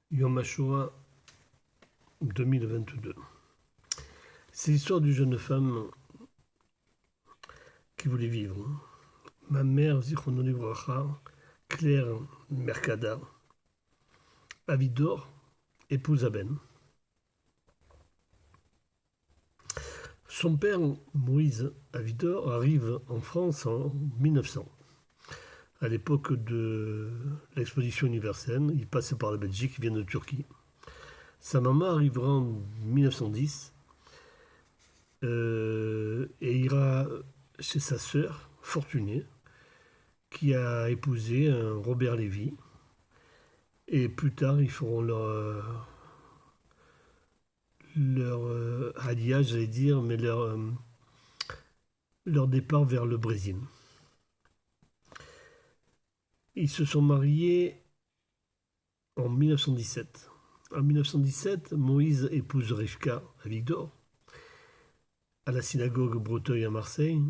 Yom HaShoah 2022. C'est l'histoire d'une jeune femme qui voulait vivre. Ma mère, Zichrono Livracha, Claire Mercada, Avidor, épouse Aben. Son père, Moïse Avidor, arrive en France en 1900. À l'époque de l'exposition universelle, il passe par la Belgique, il vient de Turquie. Sa maman arrivera en 1910 et ira chez sa sœur, Fortunée, qui a épousé un Robert Lévy. Et plus tard, ils feront leur alliage, j'allais dire, mais leur départ vers le Brésil. Ils se sont mariés en 1917. En 1917, Moïse épouse Rivka à Victor, à la synagogue Breteuil à Marseille,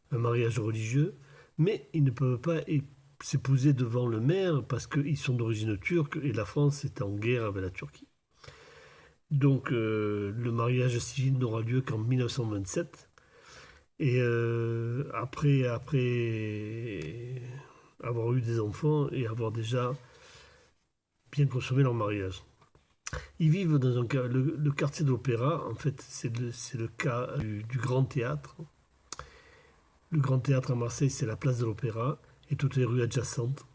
un mariage religieux, mais ils ne peuvent pas s'épouser devant le maire parce qu'ils sont d'origine turque et la France est en guerre avec la Turquie. Donc le mariage civil n'aura lieu qu'en 1927. Et après avoir eu des enfants et avoir déjà bien consommé leur mariage. Ils vivent dans le quartier de l'Opéra. En fait, c'est le cas du Grand Théâtre. Le Grand Théâtre à Marseille, c'est la place de l'Opéra et toutes les rues adjacentes.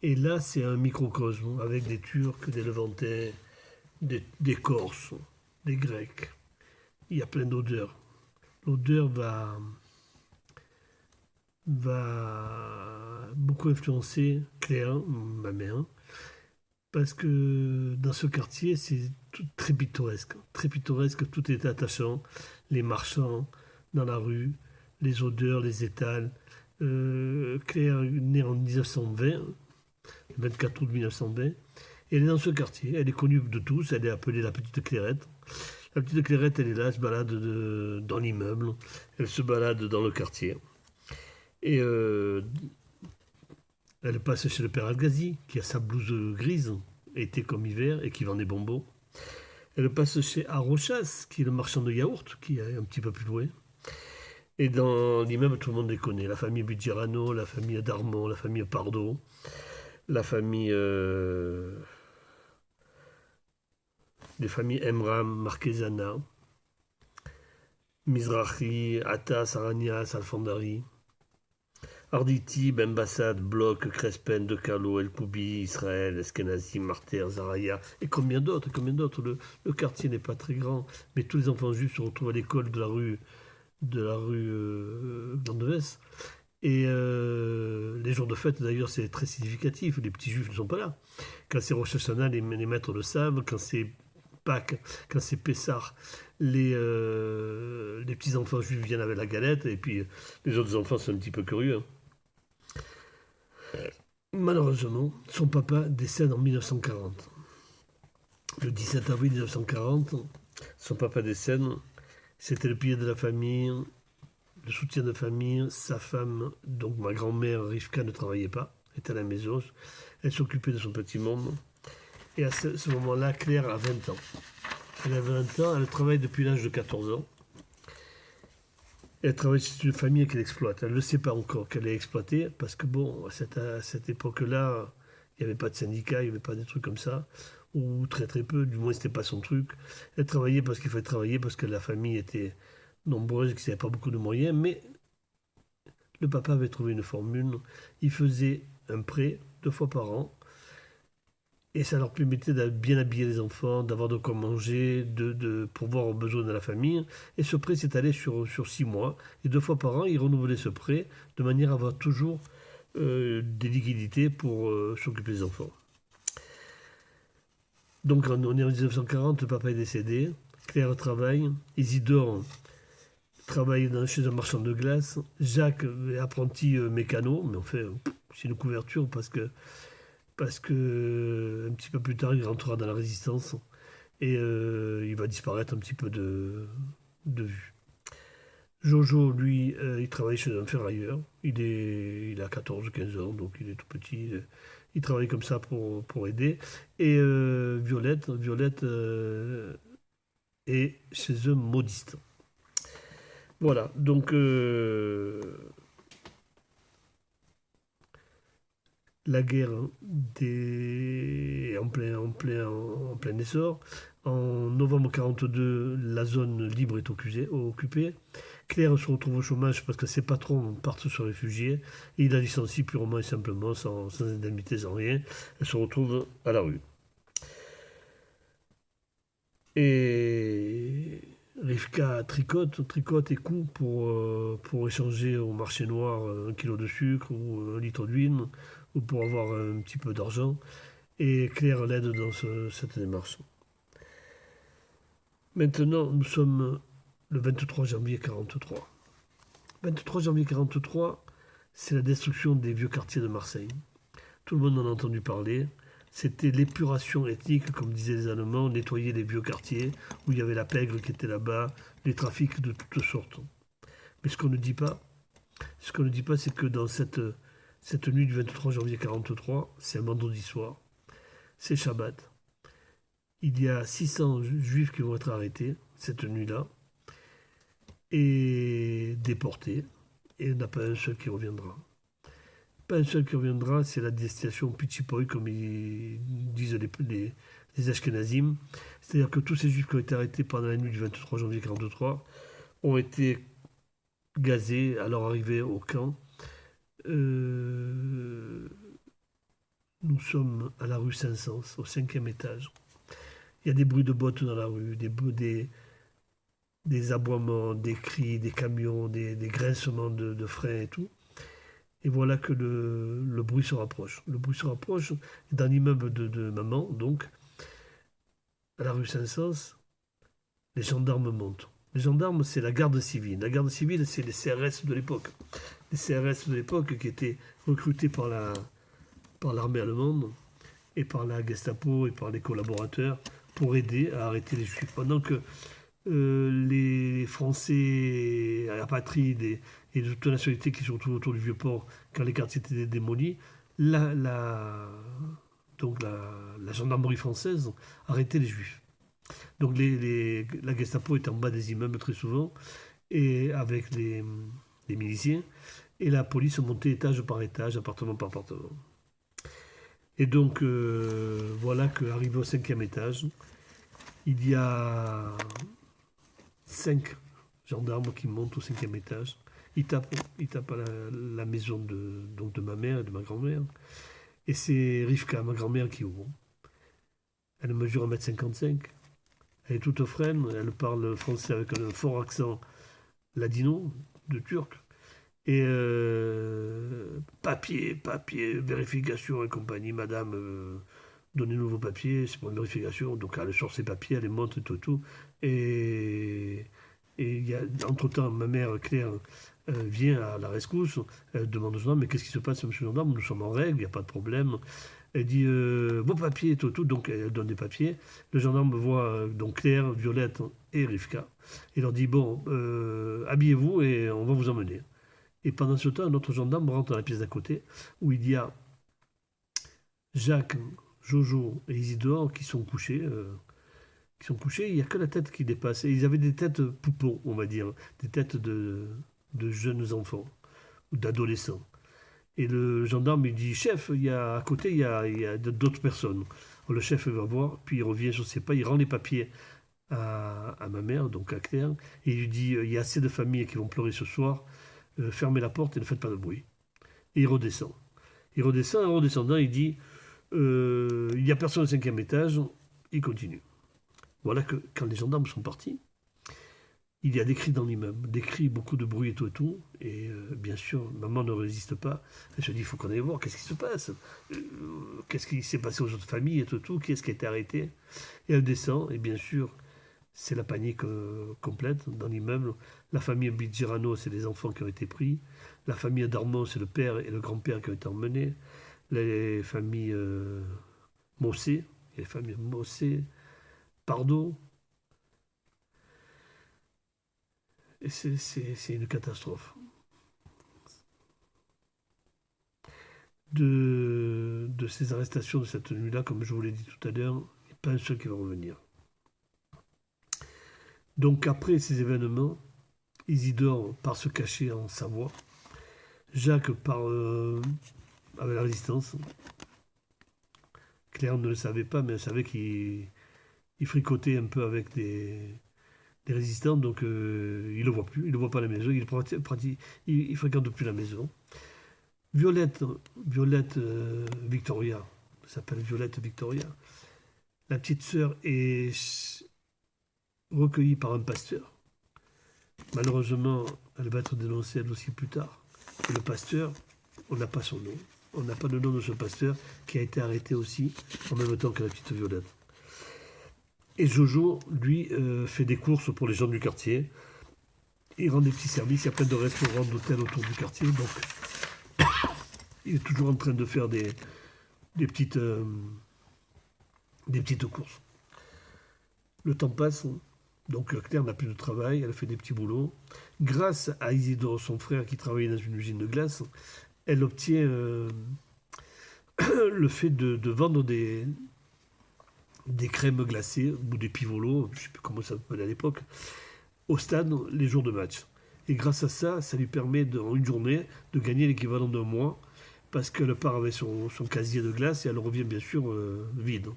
Et là, c'est un microcosme avec des Turcs, des Levantins, des Corses, des Grecs. Il y a plein d'odeurs. L'odeur va beaucoup influencer Claire, ma mère, parce que dans ce quartier, c'est très pittoresque. Très pittoresque, tout est attachant. Les marchands dans la rue, les odeurs, les étals. Claire est née en 1920, le 24 août 1920. Et elle est dans ce quartier. Elle est connue de tous. Elle est appelée la Petite Clairette. La Petite Clairette, elle est là, elle se balade dans l'immeuble. Elle se balade dans le quartier. Et elle passe chez le père Algazi, qui a sa blouse grise, été comme hiver, et qui vend des bonbons. Elle passe chez Arochas, qui est le marchand de yaourt, qui est un petit peu plus loin. Et dans l'immeuble, tout le monde les connaît. La famille Bugirano, la famille Darmon, la famille Pardo, la famille... les familles Emram, Marquesana, Mizrahi, Atas, Aranias, Alfandari. Arditi, Benbassad, Bloch, Crespen, De Calo, El Koubi, Israël, Eskenazi, Marter, Zaraya, et combien d'autres, combien d'autres. Le quartier n'est pas très grand, mais tous les enfants juifs se retrouvent à l'école de la rue Glandevès. Et les jours de fête, d'ailleurs, c'est très significatif. Les petits juifs ne sont pas là. Quand c'est Rosh Hashanah, les maîtres le savent. Quand c'est Pâques, quand c'est Pessah, les petits enfants juifs viennent avec la galette. Et puis les autres enfants sont un petit peu curieux. Malheureusement, son papa décède en 1940. Le 17 avril 1940, son papa décède. C'était le pilier de la famille, le soutien de famille. Sa femme, donc ma grand-mère Rivka, ne travaillait pas, était à la maison. Elle s'occupait de son petit monde. Et à ce moment-là, Claire a 20 ans. Elle a 20 ans, elle travaille depuis l'âge de 14 ans. Elle travaille sur une famille qu'elle exploite. Elle ne le sait pas encore qu'elle est exploitée, parce que bon, à cette époque-là, il n'y avait pas de syndicat, il n'y avait pas des trucs comme ça, ou très très peu, du moins c'était pas son truc. Elle travaillait parce qu'il fallait travailler, parce que la famille était nombreuse et qu'il n'y avait pas beaucoup de moyens, mais le papa avait trouvé une formule. Il faisait un prêt 2 fois par an, et ça leur permettait de bien habiller les enfants, d'avoir de quoi manger, de pourvoir aux besoins de la famille. Et ce prêt s'étalait sur 6 mois. Et 2 fois par an, ils renouvelaient ce prêt de manière à avoir toujours des liquidités pour s'occuper des enfants. Donc on est en 1940, le papa est décédé. Claire travaille. Isidore travaille chez un marchand de glace. Jacques est apprenti mécano, mais en fait, c'est une couverture parce que un petit peu plus tard, il rentrera dans la résistance et il va disparaître un petit peu de vue. Jojo, lui, il travaille chez un ferrailleur. Il a 14 ou 15 ans, donc il est tout petit. il travaille comme ça pour aider. Et Violette est chez eux modiste. Voilà, donc la guerre en plein essor. En novembre 42, la zone libre est occupée. Claire se retrouve au chômage parce que ses patrons partent se réfugier. Et il la licencie purement et simplement, sans indemnité, sans rien. Elle se retrouve à la rue. Et Rivka tricote et coud pour échanger au marché noir 1 kilo de sucre ou 1 litre d'huile ou pour avoir un petit peu d'argent. Et Claire l'aide dans cette démarche. Maintenant, nous sommes le 23 janvier 43. 23 janvier 43, c'est la destruction des vieux quartiers de Marseille. Tout le monde en a entendu parler. C'était l'épuration ethnique, comme disaient les Allemands, nettoyer les vieux quartiers où il y avait la pègre qui était là-bas, les trafics de toutes sortes. Mais ce qu'on ne dit pas, c'est que dans cette nuit du 23 janvier 43, c'est un vendredi soir, c'est Shabbat. Il y a 600 juifs qui vont être arrêtés cette nuit-là et déportés. Et il n'y en a pas un seul qui reviendra. Pas un seul qui reviendra, c'est la destination Pichipoy, comme ils disent les Ashkenazim. C'est-à-dire que tous ces juifs qui ont été arrêtés pendant la nuit du 23 janvier 1943 ont été gazés à leur arrivée au camp. Nous sommes à la rue Saint-Saëns, au 5e étage. Il y a des bruits de bottes dans la rue, des aboiements, des cris, des camions, des grincements de freins et tout. Et voilà que le bruit se rapproche. Le bruit se rapproche dans l'immeuble de maman, donc, à la rue Saint-Saëns, les gendarmes montent. Les gendarmes, c'est la garde civile. La garde civile, c'est les CRS de l'époque. Les CRS de l'époque qui étaient recrutés par l'armée allemande et par la Gestapo et par les collaborateurs pour aider à arrêter les Juifs. Pendant que les Français apatrides et de toute nationalité qui se retrouvent autour du Vieux-Port quand les quartiers étaient démolis, donc la gendarmerie française arrêtait les Juifs. Donc la Gestapo est en bas des immeubles très souvent, et avec les miliciens, et la police montait étage par étage, appartement par appartement. Et donc voilà qu'arrivé au 5e étage, il y a 5 gendarmes qui montent au 5e étage. Ils tapent à la maison de ma mère et de ma grand-mère. Et c'est Rivka, ma grand-mère, qui ouvre. Elle mesure 1,55 m. Elle est toute frêle. Elle parle français avec un fort accent ladino, de turc. Et papier, vérification et compagnie. Madame, donnez-nous vos papiers, c'est pour une vérification. Donc elle sort ses papiers, elle les montre et tout. Et il y a, entre-temps, ma mère, Claire, vient à la rescousse. Elle demande au gendarme, mais qu'est-ce qui se passe, monsieur le gendarme? Nous sommes en règle, il n'y a pas de problème. Elle dit, vos papiers, tout. Donc elle donne des papiers. Le gendarme voit donc Claire, Violette et Rivka. Il leur dit, bon, habillez-vous et on va vous emmener. Et pendant ce temps, un autre gendarme rentre dans la pièce d'à côté, où il y a Jacques, Jojo et Isidore qui sont couchés. Il n'y a que la tête qui dépasse. Et ils avaient des têtes poupons, on va dire, des têtes de jeunes enfants ou d'adolescents. Et le gendarme, il dit, chef, à côté, il y a d'autres personnes. Le chef va voir, puis il revient, je ne sais pas, il rend les papiers à ma mère, donc à Claire, et il lui dit, il y a assez de familles qui vont pleurer ce soir, fermez la porte et ne faites pas de bruit. Et il redescend. En redescendant, il dit, il n'y a personne au 5e étage, il continue. Voilà que quand les gendarmes sont partis, il y a des cris dans l'immeuble, des cris, beaucoup de bruit et tout. Et bien sûr, maman ne résiste pas. Elle se dit, il faut qu'on aille voir, qu'est-ce qui se passe? Qu'est-ce qui s'est passé aux autres familles et tout? Qui est-ce qui a été arrêté? Et elle descend, et bien sûr, c'est la panique complète dans l'immeuble. La famille Bidgerano, c'est les enfants qui ont été pris. La famille Darmon, c'est le père et le grand-père qui ont été emmenés. Les familles Mossé, Pardo. Et c'est une catastrophe. de ces arrestations de cette nuit-là, comme je vous l'ai dit tout à l'heure, il n'y a pas un seul qui va revenir. Donc après ces événements, Isidore part se cacher en Savoie. Jacques part avec la résistance. Claire ne le savait pas, mais elle savait qu'il fricotait un peu avec des résistants, donc il le voit plus, il ne le voit pas à la maison, il fréquente plus la maison. Violette Victoria, elle s'appelle Violette Victoria. La petite sœur est recueillie par un pasteur. Malheureusement, elle va être dénoncée elle aussi plus tard. Et le pasteur, on n'a pas son nom. On n'a pas le nom de ce pasteur qui a été arrêté aussi en même temps que la petite Violette. Et Jojo, lui, fait des courses pour les gens du quartier. Il rend des petits services. Il y a plein de restaurants, d'hôtels autour du quartier. Donc, il est toujours en train de faire des petites courses. Le temps passe. Donc, Claire n'a plus de travail. Elle fait des petits boulots. Grâce à Isidore, son frère, qui travaillait dans une usine de glace, elle obtient le fait de vendre des crèmes glacées ou des pivolos, je ne sais plus comment ça s'appelait à l'époque, au stade les jours de match. Et grâce à ça, ça lui permet en une journée de gagner l'équivalent d'un mois parce qu'elle part avec son casier de glace et elle revient bien sûr vide.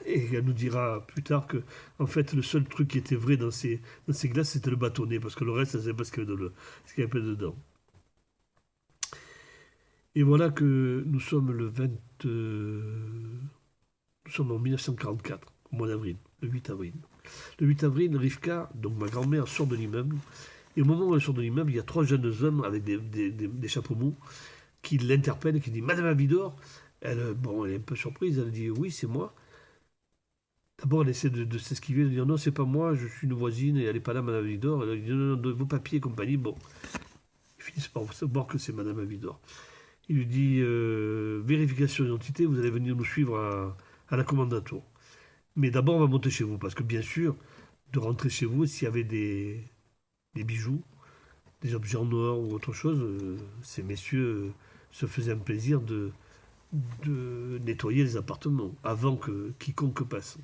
Et elle nous dira plus tard que en fait le seul truc qui était vrai dans ces glaces c'était le bâtonnet parce que le reste c'est pas ce qu'il y avait dedans. Et voilà que nous sommes nous sommes en 1944, au mois d'avril, le 8 avril. Le 8 avril, Rivka, donc ma grand-mère, sort de l'immeuble. Et au moment où elle sort de l'immeuble, il y a trois jeunes hommes avec des chapeaux mous qui l'interpellent et qui disent Madame Avidor. Elle est un peu surprise, elle dit oui, c'est moi. D'abord, elle essaie de s'esquiver, de dire non, c'est pas moi, je suis une voisine et elle n'est pas là, Madame Avidor. Elle dit non, non, vos papiers et compagnie. Bon, ils finissent par savoir que c'est Madame Avidor. Il lui dit vérification d'identité, vous allez venir nous suivre à la commandature. Mais d'abord, on va monter chez vous, parce que bien sûr, de rentrer chez vous, s'il y avait des bijoux, des objets en or ou autre chose, ces messieurs se faisaient un plaisir de nettoyer les appartements avant que quiconque passe.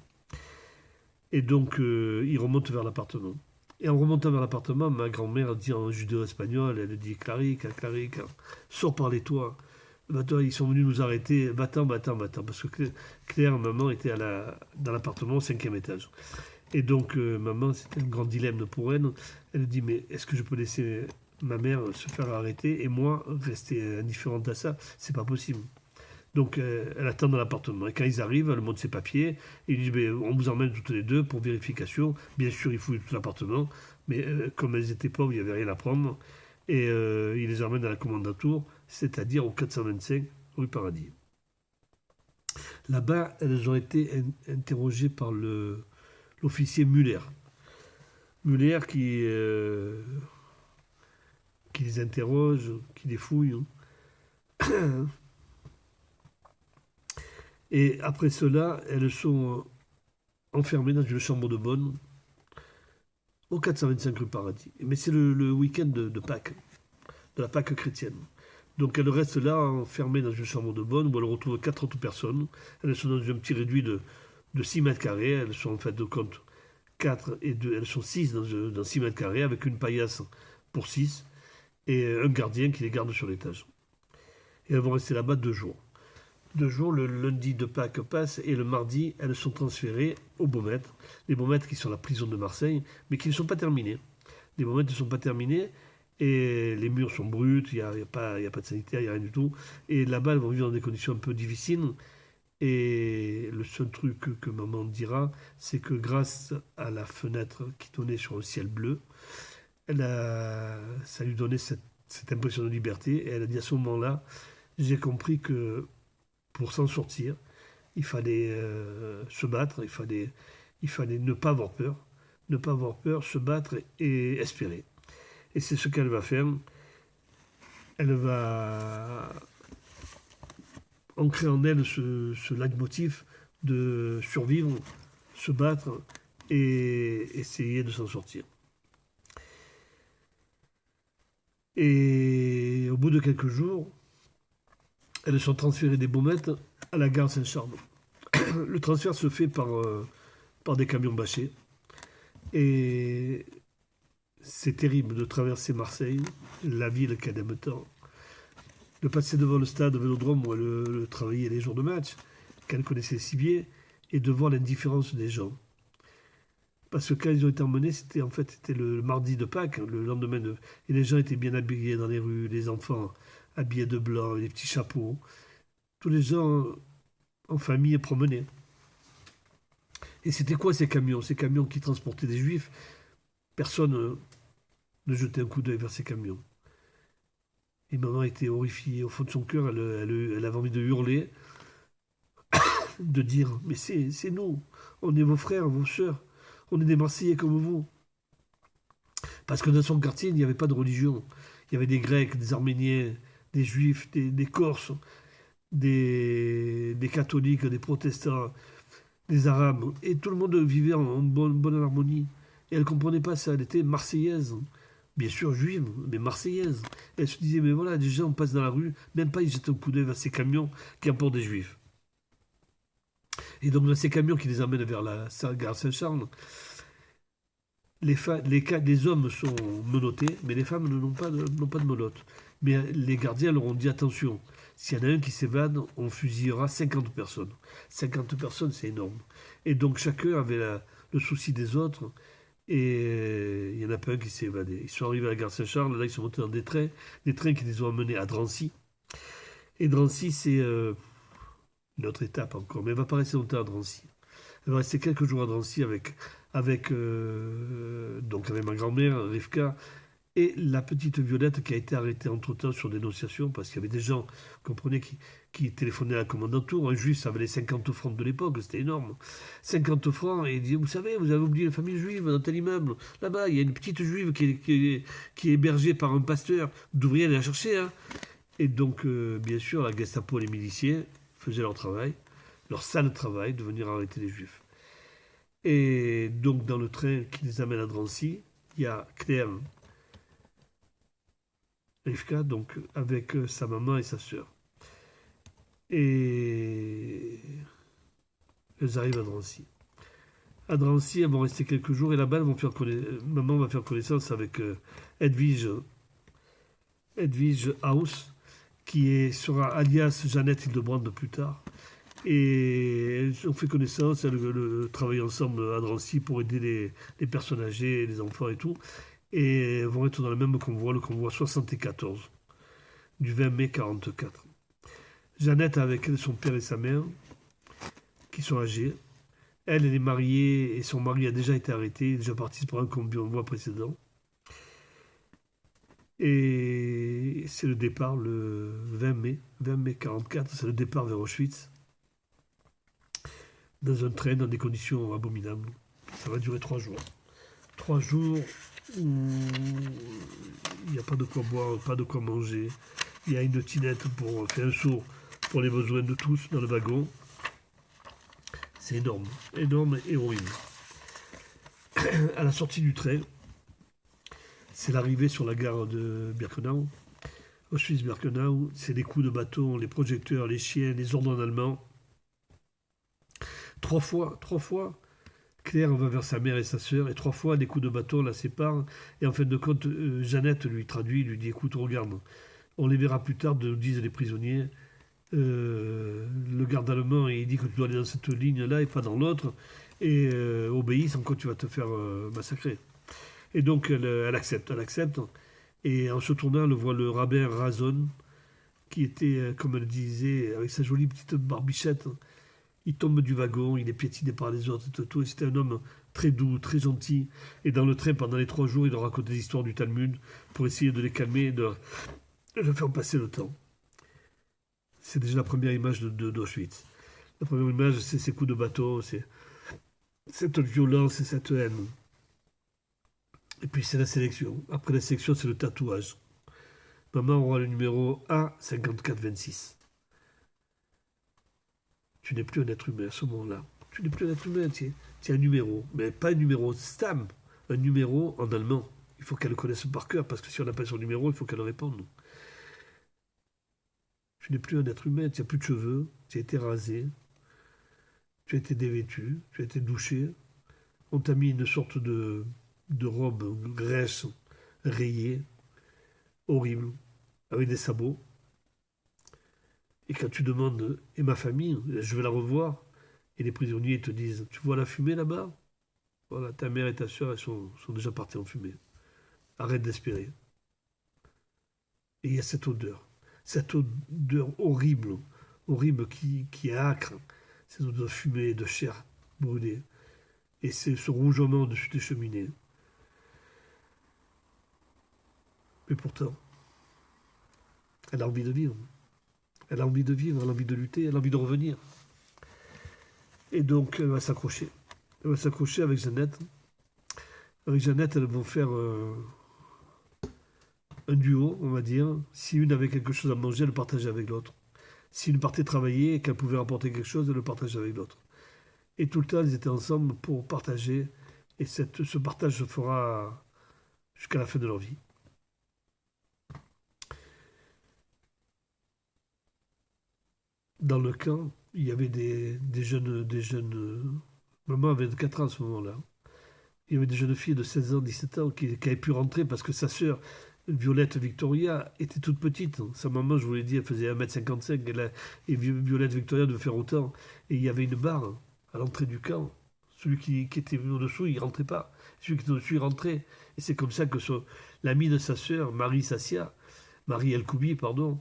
Et donc, ils remontent vers l'appartement. Et en remontant vers l'appartement, ma grand-mère dit en judéo-espagnol, elle dit Clarica, Clarica, sors par les toits. Va-t'en, ils sont venus nous arrêter. Va-t'en, va-t'en, va-t'en. Parce que Claire, maman, était dans l'appartement au 5e étage. Et donc, maman, c'était un grand dilemme pour elle. Elle dit mais est-ce que je peux laisser ma mère se faire arrêter et moi rester indifférente à ça? C'est pas possible. Donc, elle attend dans l'appartement. Et quand ils arrivent, elle montre ses papiers. Et ils disent on vous emmène toutes les deux pour vérification. Bien sûr, il fouille tout l'appartement. Mais comme elles étaient pauvres, il n'y avait rien à prendre. Et il les emmène à la commandature, c'est-à-dire au 425 rue Paradis. Là-bas, elles ont été interrogées par l'officier Muller. Muller qui les interroge, qui les fouille. Et après cela, elles sont enfermées dans une chambre de bonne au 425 rue Paradis. Mais c'est le week-end de Pâques, de la Pâques chrétienne. Donc elles restent là, enfermées dans une chambre de bonne, où elles retrouvent 4 autres personnes. Elles sont dans un petit réduit de 6 mètres carrés. Elles sont en fait de compte 4 et 2. Elles sont 6 dans 6 mètres carrés, avec une paillasse pour 6 et un gardien qui les garde sur l'étage. Et elles vont rester là-bas 2 jours. 2 jours, le lundi de Pâques passe et le mardi, elles sont transférées aux Baumettes. Les Baumettes qui sont la prison de Marseille, mais qui ne sont pas terminées. Les Baumettes ne sont pas terminées et les murs sont bruts, il n'y a pas de sanitaire, il n'y a rien du tout. Et là-bas, elles vont vivre dans des conditions un peu difficiles. Et le seul truc que maman dira, c'est que grâce à la fenêtre qui donnait sur un ciel bleu, ça lui donnait cette impression de liberté. Et elle a dit à ce moment-là, j'ai compris que pour s'en sortir, il fallait se battre, il fallait ne pas avoir peur, se battre et espérer. Et c'est ce qu'elle va faire. Elle va ancrer en elle ce leitmotiv de survivre, se battre et essayer de s'en sortir. Et au bout de quelques jours, elles sont transférées des Baumettes à la gare Saint-Charles. Le transfert se fait par des camions bâchés. Et c'est terrible de traverser Marseille, la ville qu'elle aime tant, de passer devant le stade Vélodrome où elle travaillait les jours de match, qu'elle connaissait si bien, et de voir l'indifférence des gens. Parce que quand ils ont été emmenés, c'était le mardi de Pâques, le lendemain de... Et les gens étaient bien habillés dans les rues, les enfants habillés de blanc, les petits chapeaux. Tous les gens en famille promenaient. Et c'était quoi ces camions? Ces camions qui transportaient des juifs? Personne ne jetait un coup d'œil vers ces camions. Et maman était horrifiée. Au fond de son cœur, elle avait envie de hurler, de dire, mais c'est nous, on est vos frères, vos sœurs, on est des Marseillais comme vous. Parce que dans son quartier, il n'y avait pas de religion. Il y avait des Grecs, des Arméniens, des Juifs, des Corses, des catholiques, des protestants, des Arabes. Et tout le monde vivait en bonne harmonie. Et elle ne comprenait pas ça, elle était marseillaise. Bien sûr juive, mais marseillaise. Et elle se disait, mais voilà, des gens passent dans la rue, même pas ils jettent un coup d'œil vers ces camions qui emportent des juifs. Et donc dans ces camions qui les emmènent vers la gare Saint-Charles, les hommes sont menottés, mais les femmes n'ont pas de menottes. Mais les gardiens leur ont dit attention, s'il y en a un qui s'évade, on fusillera 50 personnes. 50 personnes, c'est énorme. Et donc chacun avait le souci des autres, et il n'y en a pas un qui s'est évadé. Ils sont arrivés à la gare Saint-Charles, là ils sont montés dans des trains qui les ont emmenés à Drancy. Et Drancy, c'est une autre étape encore, mais elle va pas rester longtemps à Drancy. Elle va rester quelques jours à Drancy avec ma grand-mère, Rivka, et la petite Violette qui a été arrêtée entre-temps sur dénonciation parce qu'il y avait des gens, vous comprenez, qui téléphonaient à la commandanture. Un juif, ça valait 50 francs de l'époque, c'était énorme. 50 francs, et il dit, vous savez, vous avez oublié la famille juive dans tel immeuble. Là-bas, il y a une petite juive qui est hébergée par un pasteur. Vous devriez aller la chercher. Hein. Et donc, bien sûr, la Gestapo et les miliciens faisaient leur travail, leur sale travail de venir arrêter les juifs. Et donc, dans le train qui les amène à Drancy, il y a Claire Rivka, donc avec sa maman et sa sœur. Et elles arrivent à Drancy. À Drancy, elles vont rester quelques jours et là-bas, maman va faire connaissance avec Edwige House, sera alias Jeannette Hildebrand plus tard. Et elles ont fait connaissance, elles travaillent ensemble à Drancy pour aider les personnes âgées, les enfants et tout. Et vont être dans le même convoi, le convoi 74, du 20 mai 44. Jeannette a avec elle son père et sa mère, qui sont âgés. Elle est mariée et son mari a déjà été arrêté, il est déjà parti pour un convoi précédent. Et c'est le départ le 20 mai 44, c'est le départ vers Auschwitz, dans un train, dans des conditions abominables. Ça va durer 3 jours. 3 jours où il n'y a pas de quoi boire, pas de quoi manger. Il y a une tinette pour faire un saut pour les besoins de tous dans le wagon. C'est énorme, énorme et horrible. À la sortie du train, c'est l'arrivée sur la gare de Birkenau, Auschwitz-Birkenau, c'est les coups de bâton, les projecteurs, les chiens, les ordres en allemand. 3 fois, Claire va vers sa mère et sa sœur, et 3 fois, des coups de bâton la séparent. Et en fin de compte, Jeannette lui traduit, lui dit, écoute, regarde, on les verra plus tard, disent les prisonniers. Le garde allemand, il dit que tu dois aller dans cette ligne-là et pas dans l'autre, et obéis, sans quoi tu vas te faire massacrer. Et donc, elle accepte. Et en se tournant, elle voit le rabbin Razon, qui était, comme elle disait, avec sa jolie petite barbichette. Il tombe du wagon, il est piétiné par les autres, et c'était un homme très doux, très gentil. Et dans le train, pendant les 3 jours, il leur raconte des histoires du Talmud pour essayer de les calmer et de faire passer le temps. C'est déjà la première image d'Auschwitz. La première image, c'est ces coups de bateau, c'est cette violence et cette haine. Et puis c'est la sélection. Après la sélection, c'est le tatouage. Maman aura le numéro A5426. Tu n'es plus un être humain à ce moment-là. Tu n'es plus un être humain, tu es un numéro. Mais pas un numéro stam, un numéro en allemand. Il faut qu'elle le connaisse par cœur, parce que si on appelle son numéro, il faut qu'elle le réponde. Tu n'es plus un être humain, tu n'as plus de cheveux, tu as été rasé, tu as été dévêtu, tu as été douché. On t'a mis une sorte de robe graisse, rayée, horrible, avec des sabots. Et quand tu demandes, et ma famille, je vais la revoir, et les prisonniers te disent, tu vois la fumée là-bas? Voilà, ta mère et ta soeur, elles sont déjà parties en fumée. Arrête d'espérer. Et il y a cette odeur horrible, horrible qui est âcre, cette odeur de fumée, de chair brûlée. Et c'est ce rougeoiement au-dessus des cheminées. Mais pourtant, elle a envie de vivre. Elle a envie de vivre, elle a envie de lutter, elle a envie de revenir. Et donc, elle va s'accrocher. Elle va s'accrocher avec Jeannette. Avec Jeannette, elles vont faire un duo, on va dire. Si une avait quelque chose à manger, elle le partageait avec l'autre. Si une partait travailler et qu'elle pouvait rapporter quelque chose, elle le partageait avec l'autre. Et tout le temps, ils étaient ensemble pour partager. Et ce partage se fera jusqu'à la fin de leur vie. Dans le camp, il y avait des jeunes. Maman avait 4 ans à ce moment-là. Il y avait des jeunes filles de 16 ans, 17 ans qui avaient pu rentrer parce que sa sœur, Violette Victoria, était toute petite. Sa maman, je vous l'ai dit, elle faisait 1,55 m et Violette Victoria devait faire autant. Et il y avait une barre à l'entrée du camp. Celui qui était au-dessous, il ne rentrait pas. Celui qui était au-dessus, il rentrait. Et c'est comme ça que l'amie de sa sœur, Marie Sassia, Marie El-Koubi, pardon,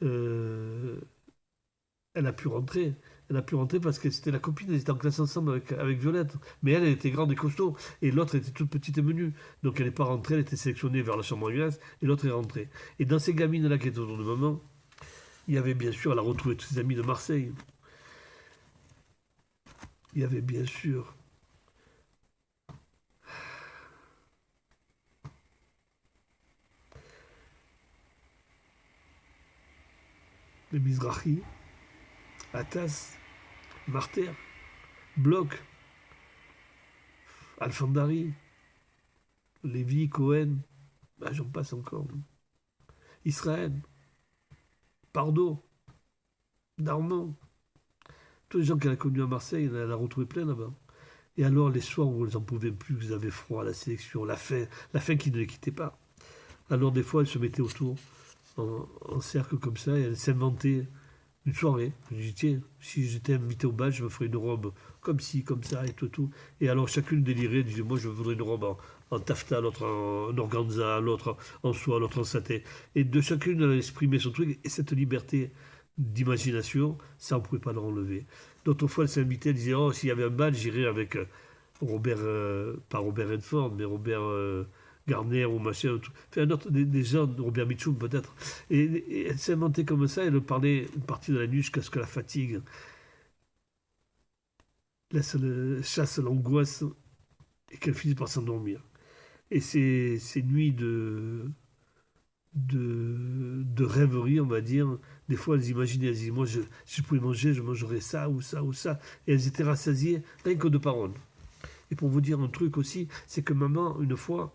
euh, elle a pu rentrer. Elle a pu rentrer parce que c'était la copine, elles étaient en classe ensemble avec Violette. Mais elle était grande et costaud. Et l'autre était toute petite et menue. Donc elle n'est pas rentrée, elle était sélectionnée vers la chambre à glace. Et l'autre est rentrée. Et dans ces gamines-là qui étaient autour de maman, il y avait bien sûr, elle a retrouvé tous ses amis de Marseille. Il y avait bien sûr les Mizrahi, Atas, Marter, Bloch, Alfandari, Lévi, Cohen, bah, j'en passe encore. Israël, Pardo, Darman, tous les gens qu'elle a connus à Marseille, elle a retrouvé plein là-bas. Et alors, les soirs où elles n'en pouvaient plus, qu'ils avaient froid, la sélection, la faim qui ne les quittait pas. Alors, des fois, elles se mettaient autour, en cercle comme ça, et elles s'inventaient une soirée. Je dis, tiens, si j'étais invité au bal, je me ferais une robe comme ci, comme ça, et tout. Et alors, chacune délirait, disait, moi, je voudrais une robe en taffetas, l'autre en organza, l'autre en soie, l'autre en satin. Et de chacune, elle exprimait son truc, et cette liberté d'imagination, ça, on ne pouvait pas leur enlever. D'autres fois, elle s'invitait, elle disait, oh, s'il y avait un bal, j'irais avec Robert, pas Robert Redford, mais Robert Garner ou machin, enfin, un autre, des gens, Robert Mitchum peut-être. Et elle s'inventait comme ça, elle parlait une partie de la nuit jusqu'à ce que la fatigue chasse l'angoisse et qu'elle finisse par s'endormir. Et ces nuits de rêverie, on va dire. Des fois, elles imaginaient, elles disaient, moi, si je pouvais manger, je mangerais ça ou ça ou ça. Et elles étaient rassasiées, rien que de paroles. Et pour vous dire un truc aussi, c'est que maman, une fois,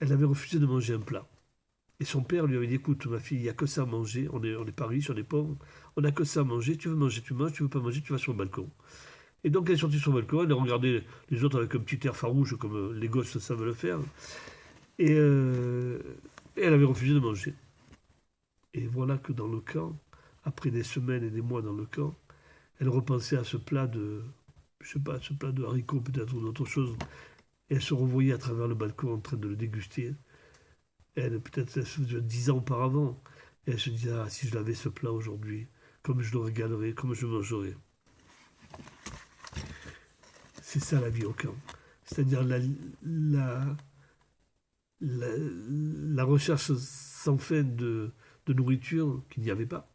elle avait refusé de manger un plat. Et son père lui avait dit, écoute, ma fille, il n'y a que ça à manger, on est pas riches, on est pauvres, on n'a que ça à manger, tu veux manger, tu manges, tu veux pas manger, tu vas sur le balcon. Et donc elle est sortie sur le balcon, elle a regardé les autres avec un petit air farouche, comme les gosses savent le faire. Et, et elle avait refusé de manger. Et voilà que dans le camp, après des semaines et des mois dans le camp, elle repensait à ce plat de, je sais pas, ce plat de haricots peut-être ou d'autre chose. Et elle se revoyait à travers le balcon en train de le déguster. Elle, peut-être 10 ans auparavant. Et elle se disait, ah, si je l'avais ce plat aujourd'hui, comme je le régalerais, comme je le mangerais. C'est ça la vie au camp. C'est-à-dire la recherche sans fin de nourriture qu'il n'y avait pas.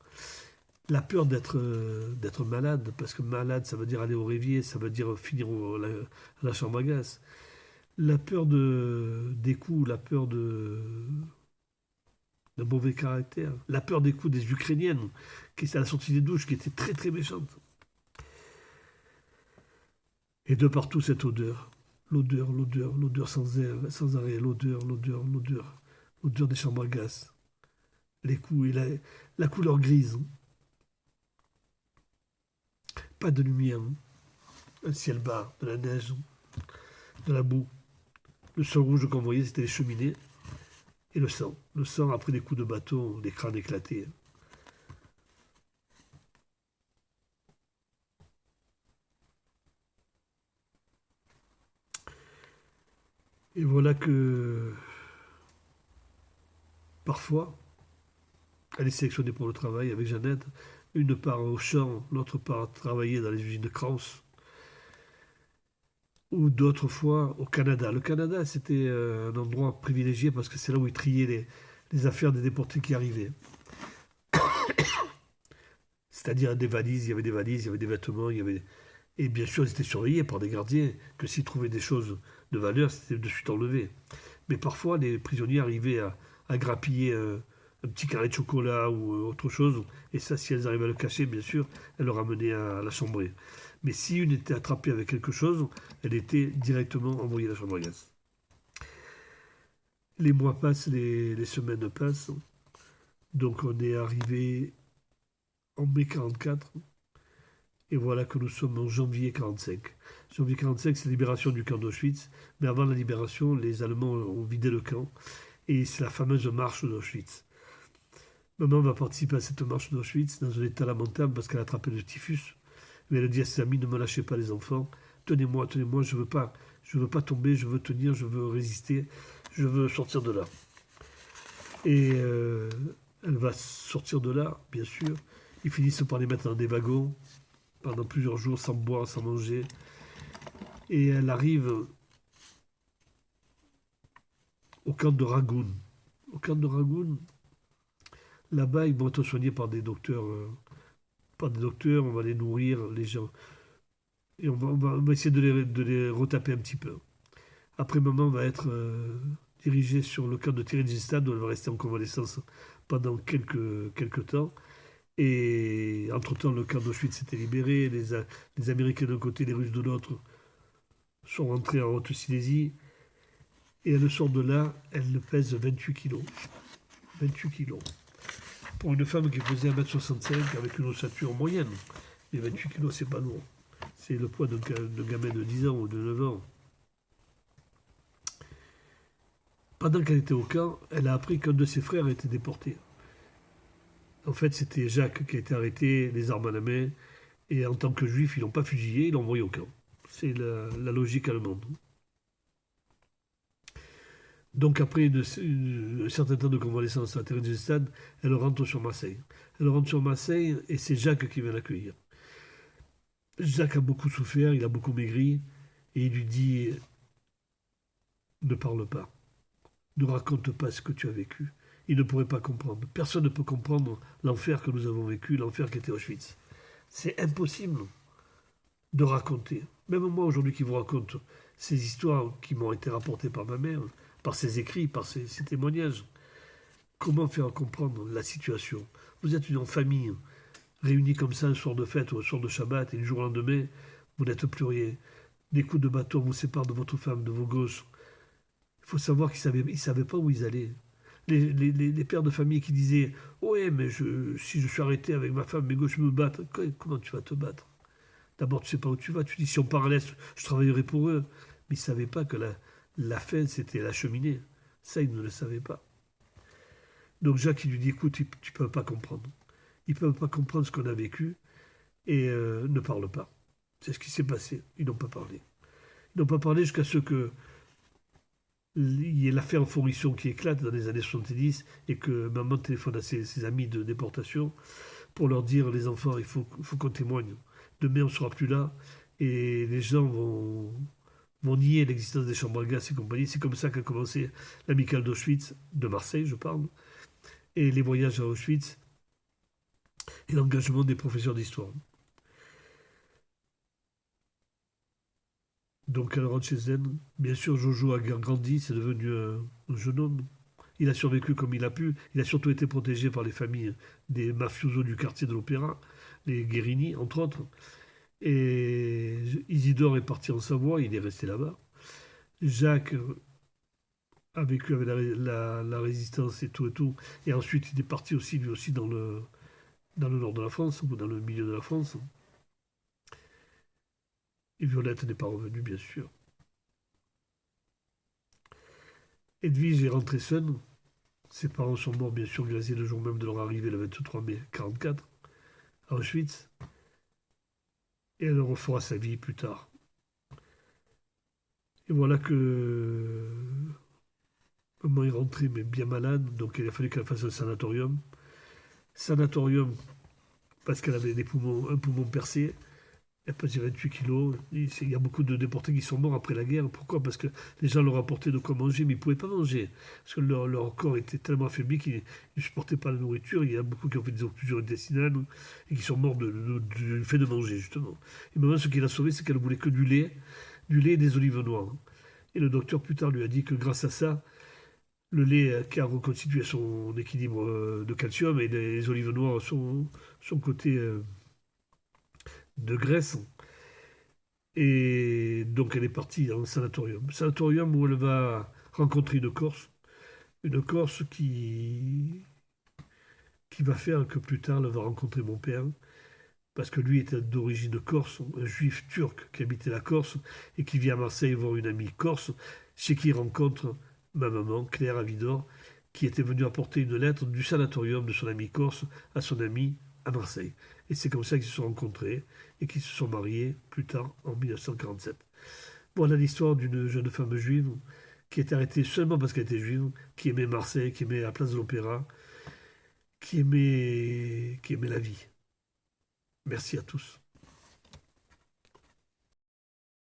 La peur d'être malade, parce que malade, ça veut dire aller au révier, ça veut dire finir à la chambre à gaz. La peur des coups, la peur d'un mauvais caractère, la peur des coups des Ukrainiennes, qui étaient à la sortie des douches, qui étaient très très méchantes. Et de partout cette odeur, l'odeur sans arrêt, l'odeur des chambres à gaz, les coups et la couleur grise. Pas de lumière, un ciel bas, de la neige, de la boue. Le seul rouge qu'on voyait, c'était les cheminées et le sang. Le sang après des coups de bâton, des crânes éclatés. Et voilà que parfois, elle est sélectionnée pour le travail avec Jeannette. Une part au champ, l'autre part travailler dans les usines de Krauss. Ou d'autres fois au Canada. Le Canada, c'était un endroit privilégié parce que c'est là où ils triaient les affaires des déportés qui arrivaient. C'est-à-dire des valises, il y avait des valises, il y avait des vêtements, il y avait... Et bien sûr, ils étaient surveillés par des gardiens, que s'ils trouvaient des choses de valeur, c'était de suite enlevé. Mais parfois, les prisonniers arrivaient à grappiller un petit carré de chocolat ou autre chose. Et ça, si elles arrivaient à le cacher, bien sûr, elles le ramenaient à la chambrée. Mais si une était attrapée avec quelque chose, elle était directement envoyée à la chambre à gaz. Les mois passent, les semaines passent. Donc on est arrivé en mai 44. Et voilà que nous sommes en janvier 45. Janvier 45, c'est la libération du camp d'Auschwitz. Mais avant la libération, les Allemands ont vidé le camp. Et c'est la fameuse marche d'Auschwitz. Maman va participer à cette marche d'Auschwitz dans un état lamentable parce qu'elle a attrapé le typhus. Mais elle dit à ses amis, ne me lâchez pas les enfants. Tenez-moi, tenez-moi, je veux pas tomber, je veux tenir, je veux résister, je veux sortir de là. Et elle va sortir de là, bien sûr. Ils finissent par les mettre dans des wagons pendant plusieurs jours sans boire, sans manger. Et elle arrive au camp de Ragoun. Au camp de Ragoun, là-bas, ils vont être soignés par des docteurs. Par des docteurs, on va les nourrir, les gens. Et on va essayer de les retaper un petit peu. Après, maman va être dirigée sur le camp de Thérézistad, où elle va rester en convalescence pendant quelques temps. Et entre-temps, le camp d'Auschwitz s'était libéré. Les Américains d'un côté, les Russes de l'autre sont rentrés en Haute-Silésie. Et elle sort de là, elle pèse 28 kilos. 28 kilos. Pour une femme qui faisait 1m65 avec une ossature moyenne. Et 28 kilos, c'est pas lourd. C'est le poids de gamin de 10 ans ou de 9 ans. Pendant qu'elle était au camp, elle a appris qu'un de ses frères a été déporté. En fait, c'était Jacques qui a été arrêté, les armes à la main, et en tant que juif, ils l'ont pas fusillé, ils l'ont envoyé au camp. C'est la logique allemande. Donc après un certain temps de convalescence à Theresienstadt, elle rentre sur Marseille. Elle rentre sur Marseille et c'est Jacques qui vient l'accueillir. Jacques a beaucoup souffert, il a beaucoup maigri, et il lui dit, ne parle pas, ne raconte pas ce que tu as vécu. Il ne pourrait pas comprendre. Personne ne peut comprendre l'enfer que nous avons vécu, l'enfer qui était Auschwitz. C'est impossible de raconter. Même moi aujourd'hui qui vous raconte ces histoires qui m'ont été rapportées par ma mère, par ses écrits, par ses témoignages. Comment faire comprendre la situation? Vous êtes une famille réunie comme ça un soir de fête ou un soir de Shabbat et du jour au lendemain, vous n'êtes plus rien. Des coups de bâton vous séparent de votre femme, de vos gosses. Il faut savoir qu'ils ne savaient pas où ils allaient. Les pères de famille qui disaient ouais, mais si je suis arrêté avec ma femme, mes gosses, je me battre. Comment tu vas te battre? D'abord, tu sais pas où tu vas. Tu dis si on part à l'Est, je travaillerai pour eux. Mais ils ne savaient pas que la fin, c'était la cheminée. Ça, ils ne le savaient pas. Donc Jacques, il lui dit écoute, tu ne peux pas comprendre. Ils ne peuvent pas comprendre ce qu'on a vécu et ne parle pas. C'est ce qui s'est passé. Ils n'ont pas parlé. Ils n'ont pas parlé jusqu'à ce que il y ait l'affaire Forisson qui éclate dans les années 70 et que maman téléphone à ses amis de déportation pour leur dire les enfants, il faut qu'on témoigne. Demain, on ne sera plus là et les gens vont nier l'existence des chambres à gaz et compagnie. C'est comme ça qu'a commencé l'amicale d'Auschwitz, de Marseille, je parle, et les voyages à Auschwitz et l'engagement des professeurs d'histoire. Donc elle rentre chez elle. Bien sûr, Jojo a grandi, c'est devenu un jeune homme. Il a survécu comme il a pu. Il a surtout été protégé par les familles des mafiosos du quartier de l'Opéra, les Guérini, entre autres. Et Isidore est parti en Savoie, il est resté là-bas. Jacques a vécu avec la résistance et tout et tout. Et ensuite, il est parti aussi, lui aussi, dans le nord de la France, ou dans le milieu de la France. Et Violette n'est pas revenue, bien sûr. Edwige est rentrée seule. Ses parents sont morts, bien sûr, gazés le jour même de leur arrivée, le 23 mai 1944, à Auschwitz. Et elle refera sa vie plus tard. Et voilà que maman est rentrée, mais bien malade, donc il a fallu qu'elle fasse un sanatorium. Sanatorium, parce qu'elle avait un poumon percé. Elle pesait 28 kilos. Il y a beaucoup de déportés qui sont morts après la guerre. Pourquoi? Parce que les gens leur apportaient de quoi manger, mais ils ne pouvaient pas manger. Parce que leur corps était tellement affaibli qu'ils ne supportaient pas la nourriture. Il y a beaucoup qui ont fait des occlusions intestinales et qui sont morts du fait de manger, justement. Et maman, ce qui l'a sauvé, c'est qu'elle voulait que du lait et des olives noires. Et le docteur, plus tard, lui a dit que grâce à ça, le lait qui a reconstitué son équilibre de calcium et les olives noires, son côté de graisse. Et donc elle est partie dans un sanatorium. Sanatorium où elle va rencontrer une Corse qui va faire que plus tard elle va rencontrer mon père, parce que lui était d'origine corse, un juif turc qui habitait la Corse et qui vient à Marseille voir une amie corse, chez qui il rencontre ma maman, Claire Avidor, qui était venue apporter une lettre du sanatorium de son ami corse à son ami à Marseille. Et c'est comme ça qu'ils se sont rencontrés et qu'ils se sont mariés plus tard en 1947. Voilà l'histoire d'une jeune femme juive qui est arrêtée seulement parce qu'elle était juive, qui aimait Marseille, qui aimait la place de l'Opéra, qui aimait la vie. Merci à tous.